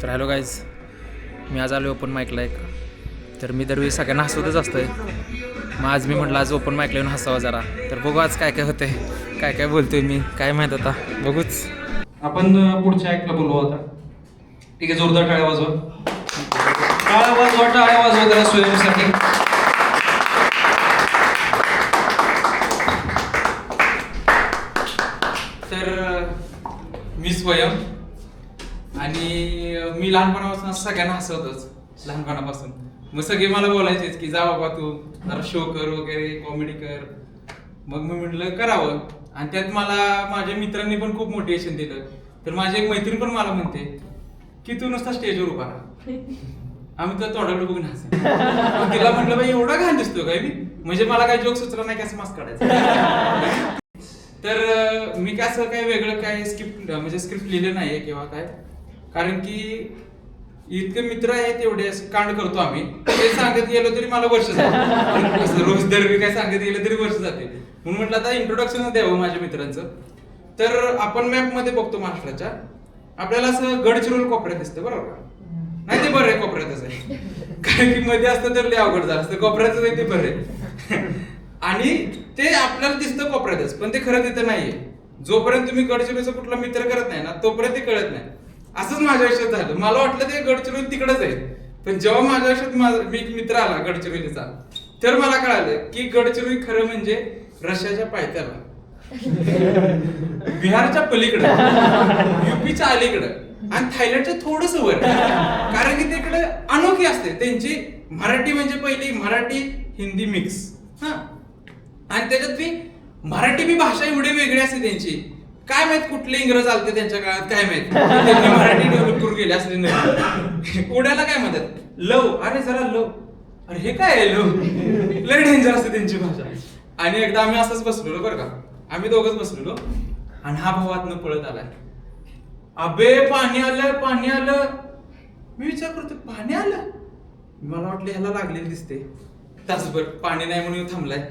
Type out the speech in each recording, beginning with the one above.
तर hello guys, मी आज आलो ओपन माईकला एक. तर मी दरवेळी सगळ्यांना हसवतच असतोय. मग आज मी म्हटलं आज ओपन माईकला येऊन हसावं जरा. तर बघू आज काय काय होतंय, काय काय बोलतोय मी, काय माहीत आता बघूच. आपण पुढच्या ऐकला बोलू आता. ठीक आहे, जोरदार टाळ्या वाजवा. टाळ्या वाजवा जरा स्वयंसाठी. तर मी स्वयं आणि मी लहानपणापासून सगळ्यांना हसवतोच लहानपणापासून. मग सगळे मला बोलायचेच की जा बाबा तू जरा शो कर वगैरे, कॉमेडी कर. मग मी म्हटलं करावं. आणि त्यात मला माझ्या मित्रांनी पण खूप मोटिवेशन दिलं. तर माझी एक मैत्रीण पण मला म्हणते की तू नुसता स्टेजवर उभा राहा, आम्ही तर तोंडाकडे बघून हस. तिला म्हटलं बाई एवढा घाण दिसतो काय मी, म्हणजे मला काय जोक सुचला नाही की असं मास्क काढायचं. तर मी काय असं काय वेगळं काय स्क्रिप्ट लिहिलं नाहीये किंवा काय, कारण की इतके मित्र आहेत एवढे कांड करतो आम्ही. ते सांगत गेलो तरी मला वर्ष जाते, रोज दरवी काय सांगत गेलं तरी वर्ष जाते. म्हणून म्हटलं आता इंट्रोडक्शन द्यावं माझ्या मित्रांचं. तर आपण मॅप मध्ये बघतो महाराष्ट्राच्या, आपल्याला असं गडचिरोली कोपऱ्यात दिसतं बरोबर का? नाही ते बरं आहे, कोपऱ्यातच आहे. कारण की मध्ये असतं तर लय अवघड झालं असतं. कोपऱ्यातच आहे ते बरं आहे. आणि ते आपल्याला दिसतं कोपऱ्यातच, पण ते खरं तिथं नाहीये. जोपर्यंत तुम्ही गडचिरोलीचा कुठला मित्र करत नाही ना, तोपर्यंत ते कळत नाही. असंच माझ्या आयुष्यात झालं. मला वाटलं ते गडचिरोली तिकडच आहे, पण जेव्हा माझ्या आयुष्यात मी एक मित्र आला गडचिरोलीचा, तर मला कळालं की गडचिरोली खरं म्हणजे रशियाच्या पायथ्याला, बिहारच्या पलीकडे, युपीच्या अलीकडं आणि थायलंडच्या थोडस वर. कारण की तिकडे अनोखी असते त्यांची मराठी, म्हणजे पहिली मराठी हिंदी मिक्स. हा, आणि त्याच्यात बी मराठी बी भाषा एवढी वेगळी असते त्यांची. काय माहित कुठले इंग्रज आलते त्यांच्या काळात, काय माहित त्यांनी मराठी डेव्हलप करून गेले असले नाही. उड्याला काय म्हणतात, लव. अरे जरा लव, अरे हे काय आहे लव, लय डेंजर असते त्यांची भाषा. आणि एकदा आम्ही असंच बसलेलो बरं का, आम्ही दोघंच बसलेलो आणि हा भावातनं पळत आलाय, अबे पाणी आलं पाणी आलं. मी विचार करतो पाणी आलं, मला वाटलं ह्याला लागलेलं दिसते. तासभर पाणी नाही म्हणून थांबलाय.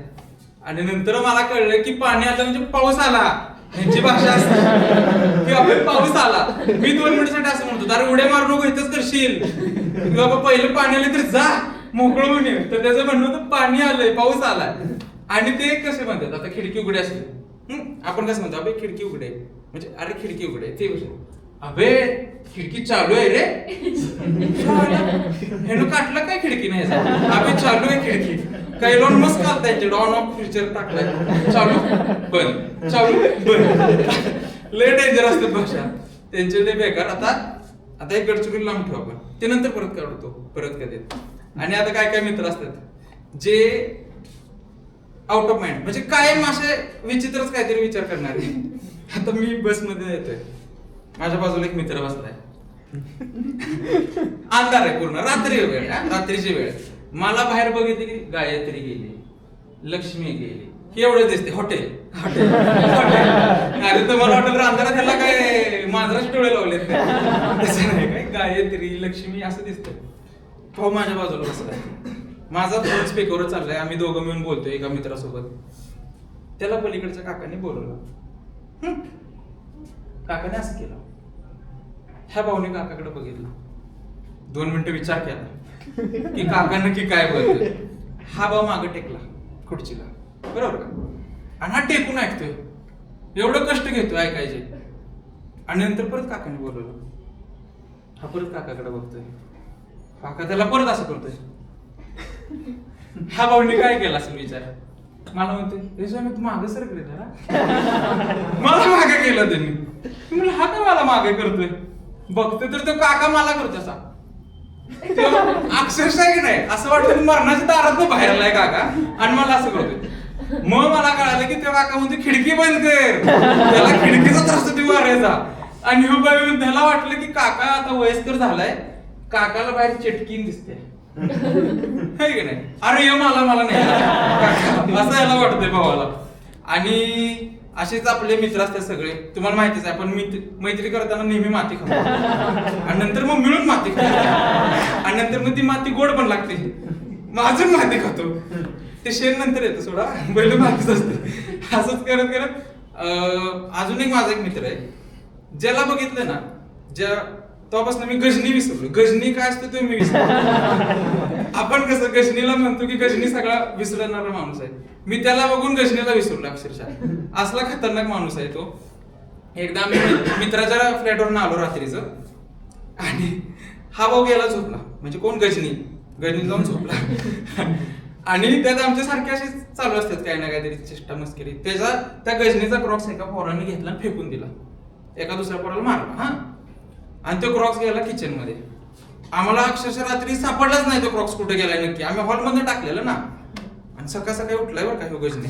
आणि नंतर मला कळलं की पाणी आलं म्हणजे पाऊस आला. ह्यांची भाषा असते की आपण पाऊस आला. मी 2 मिनिटासाठी असं म्हणतो, अरे उड्या मारू नको इथंच करशील, बाबा पहिलं पाणी आलं तर जा मोकळं होऊन ये. तर त्याचं म्हणणं होतं पाणी आलंय, पाऊस आलाय. आणि ते कसे म्हणतात, आता खिडकी उघडी असते, आपण कसं म्हणतो, अबे खिडकी उघडे, म्हणजे अरे खिडकी उघडे. ते अबे खिडकी चालू आहे रे, ह्यानं काटलं काय खिडकी नाही, अबे चालू आहे खिडकी. काही लोन मस्त त्यांचे ऑन ऑफ फीचर टाकलाय, चालू बंद चालू बंद. लय डेंजर असते भाषा त्यांचे, ते बेकार. आता एक गडचिरोली लांब ठेवू आपण, ते नंतर परत काढतो परत कधी. आणि आता काय काय मित्र असतात जे आउट ऑफ माइंड, म्हणजे कायम असे विचित्रच काहीतरी विचार करणारे. आता मी बसमध्ये येतोय, माझ्या बाजूला एक मित्र बसलाय, अंधार आहे पूर्ण, रात्रीची वेळ. मला बाहेर बघितली की गायत्री गेली, लक्ष्मी गेली, हे एवढं दिसते. हॉटेल अरे तुम्हाला वाटलं अंधारात ह्याला काय मांजराचे डोळे लावलेत तसं नाही, काय गायत्री लक्ष्मी असं दिसतं. भाऊ माझ्या बाजूला बसलाय, माझा फोन स्पीकरवर चाललाय, आम्ही दोघं मिळून बोलतोय एका मित्रासोबत. त्याला पलीकडच्या काकाने बोलवलं. काकाने असं केलं, ह्या भाऊने काकाकडे बघितलं, 2 मिनिटं विचार केला की काका नक्की काय बोलतोय. हा भाऊ मागे टेकला खुर्चीला, बरोबर का, आणि हा टेकून ऐकतोय, एवढं कष्ट घेतोय ऐकायचे. आणि नंतर परत काकाने बोलवलं, हा परत काकाकडे बघतोय, काका त्याला परत असं करतोय. ह्या भाऊनी काय केला असेल विचार, मला म्हणतोय तू मागे सरकले जरा. मला मागे केलं त्यांनी. म्हणलं हा काय मला मागे करतोय, बघतोय तर तो काका मला करतोय असा, अक्षरशः की नाही असं वाटतं मरणाच्या दारात बाहेर आलाय काका आणि मला असं करतोय. मग मला कळालं की तो काका म्हणतो खिडकी बंद कर, त्याला खिडकीचा त्रास होती मारायचा. आणि त्याला वाटलं की काका आता वयस्कर झालाय, काकाला बाहेर चटकीन दिसते की नाही, अरे मला नाही असं याला वाटतंय भावाला. आणि असेच आपले मित्र असतात सगळे, तुम्हाला माहितीच आहे. आपण मैत्री करताना नेहमी माती खातो आणि नंतर मग मिळून माती खातो आणि नंतर मग ती माती गोड पण लागते, मग अजून माती खातो. ते शेण नंतर येतं सोडा, पहिलं मातीच असते. असंच करत करत अजून एक माझा एक मित्र आहे, ज्याला बघितलं ना, तेव्हापासून मी गजनी विसरलो. गजनी काय असतं ते मी विसरलो. आपण कसं गजनीला म्हणतो की गजनी सगळा विसरणारा माणूस आहे. मी त्याला बघून गजनीला विसरलो अक्षरशः. असला खतरनाक माणूस आहे तो. एकदा मी मित्राच्या फ्लॅटवरून आलो रात्रीचं आणि हा भाऊ गेला झोपला. म्हणजे कोण गजनी जाऊन झोपला. आणि त्यात आमच्या सारखे असे चालू असतात काही ना काहीतरी चेष्टा मस्करी. त्या गजनीचा क्रॉक्स एका पोराने घेतला आणि फेकून दिला. एका दुसऱ्या पोराला मारला. हा, आणि तो क्रॉक्स गेला किचन मध्ये. आम्हाला अक्षरशः रात्री सापडलाच नाही तो क्रॉक्स कुठे गेलाय नक्की. आम्ही हॉलमध्ये टाकलेलं ना. आणि सकाळ सकाळी उठलाय बरं का ह्यो गजनी.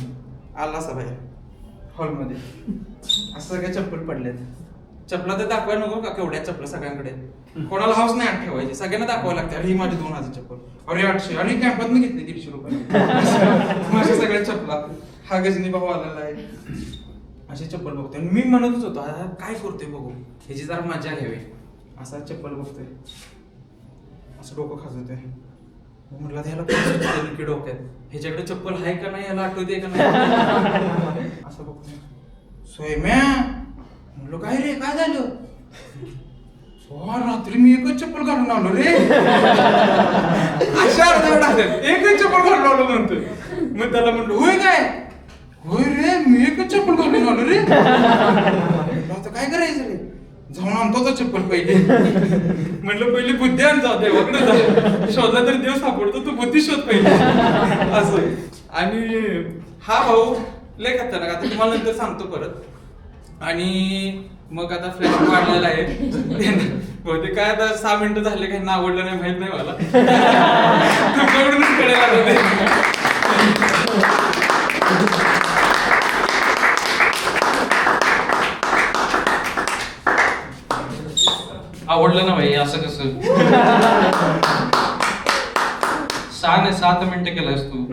आला असा बाहेर हॉलमध्ये. असं सगळ्या चप्पल पडल्यात. चपला तर दाखवायला नको का केवढ्या चपला सगळ्यांकडे. कोणाला हाऊस नाही आत ठेवायची. सगळ्यांना दाखवायला लागते. अरे ही माझी 2000 चप्पल. अरे 800. आणि कॅम्पातनं घेतली 150 रुपये. माझ्या सगळ्या चपला. हा गजनी भाऊ आलेला आहे. अशी चप्पल बघतोय. मी म्हणतच होतो काय करतोय बघू, ह्याची जरा मजा घ्यावी. असा चप्पल बघतोय, असं डोकं खाजवतोय. म्हटलं ह्याला की डोक्यात ह्याच्याकडे चप्पल आहे का नाही, ह्याला आठवते का नाही. असं बघतोय. सोयम्या म्हणलो काय रे, काय झालं. रात्री मी एकच चप्पल घालून आलो रे. अशा अर्धा एकच चप्पल घालून आलो म्हणतोय. मग त्याला म्हणलो होय काय, होय रे मी एकच चप्पल घालून आलो रे. आता काय करायचं रे, जाऊन आणतो तो चप्पल पहिले. म्हटलं पहिले बुद्धी आण, जा देवाकडे जा, शोधला तर देव सापडतो, तू बुद्धी शोध पहिले. असं. आणि हा भाऊ लय खतरनाक. आता तुम्हाला नंतर सांगतो परत. आणि मग आता फ्लॅट वाढलेला आहे. बहुतेक काय आता 6 मिनिटं झाले, काही आवडलं नाही माहित नाही मला. तुमच्याकडूनच कळेल आता. आवडलं ना भाई, असं कसं. 6 नाही 7 मिनिटं केलास तू.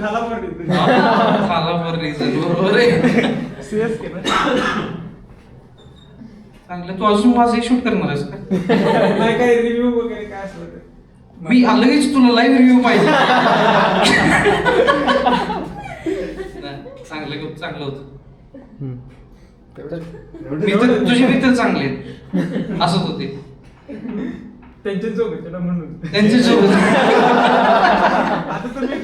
खाला फॉर रिझन. बरोबर आहे. चांगलं. तू अजून माझं शूट करणार आहेस का. काय रिव्ह्यू वगैरे काय असलं मी लगेच तुला लाईव्ह रिव्ह्यू पाहिजे. चांगलं होतं. तुझे मित्र चांगले आहेत. असत होते त्यांच्यासोबत म्हणून त्यांच्यासोबत. आता तुम्ही